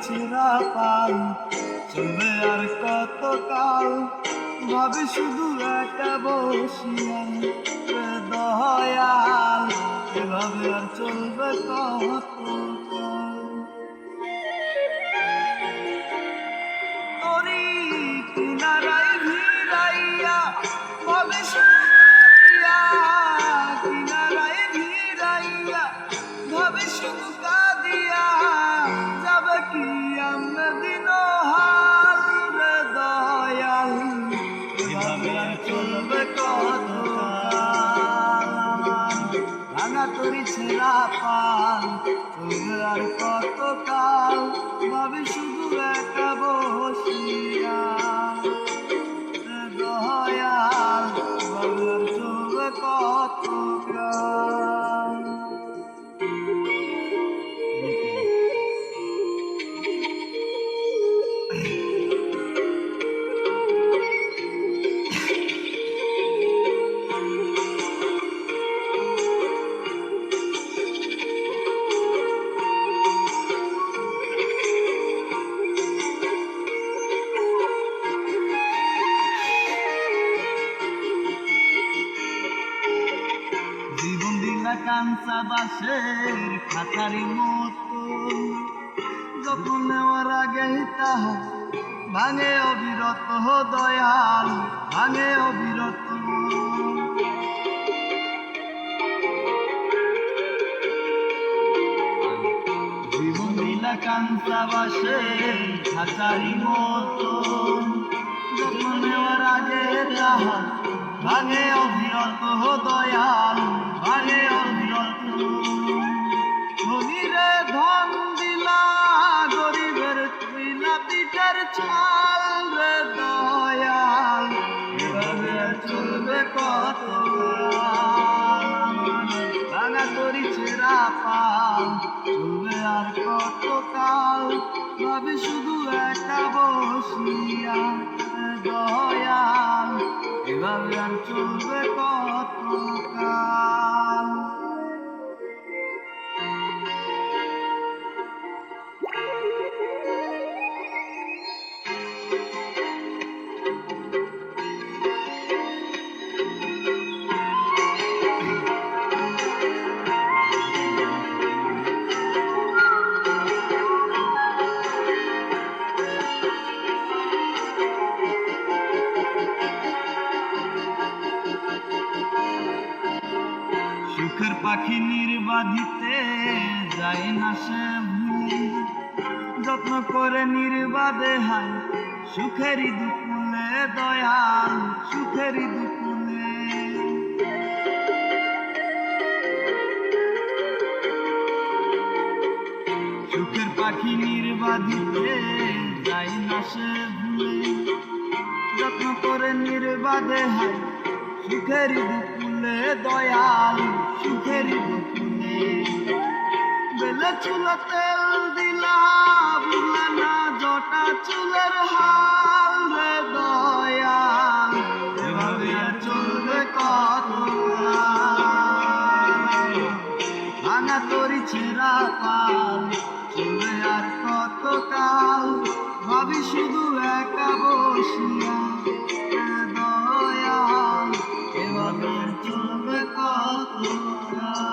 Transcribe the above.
ছেঁড়া পাল চলবে আর কত কাল, ভাবি শুধু একা বসিয়া দয়াল, এভাবে আর চলবে কত কাল। তরি কিনারায় ভিড়াইয়া ভাবি শুধু কাঁদিয়া, কিনারায় ভিড়াইয়া ভাবি শুধু কাঁদিয়া, যাবে কি আমরা দিন হাল রে দয়াল, এভাবে আর চলবে কত কাল। ভাঙা তরি ছেঁড়া পাল চলবে আর কত কাল, ভাবি শুধু একা বসিয়া দয়াল, এভাবে আর চলবে কত কাল। জীবন দিলা কাঁচা বাঁশের খাতারি মতো, যখন নেওয়ার আগে তাহা ভাঙে অবিরত দয়াল, ভাঙে অবিরত। জীবন দিলা কাঁচা বাঁশের খাতারি মতো, যখন নেওয়ার আগে তাহা ভাঙে অবিরত দয়াল, ভাঙে অবিরত। ধনীরে ধন দিলা, গরিবের তুইলা পিঠের ছাল রে দয়াল, এভাবে চলবে কত কাল। ভাঙা তরি ছেঁড়া পাল চলবে আর কত কাল, ভাবি শুধু একা বসিয়া দয়াল, এভাবে আর চলবে কত কাল। সুখের পাখি নির্বাধিতে যায় না সে ভুলে, যত্ন করে নির্বাদে হায় সুখেরই দুকুলে দয়াল, সুখেরই দুকুলে। সুখের পাখি নির্বাধিতে যায় না সে ভুলে, যত্ন করে নির্বাদে হায় সুখেরই দুকুলে দয়াল, সুখেরই দুকুলে। বেলে চুলা তেল দিলা, বুঝলা না জটা চুলের হাল রে দয়াল, এভাবে আর চলবে কত কাল। ভাঙা তরি ছেঁড়া পাল চলবে আর কত কাল, ভাবি শুধু একা বসিয়া দয়াল, এভাবে চলবে কত কাল।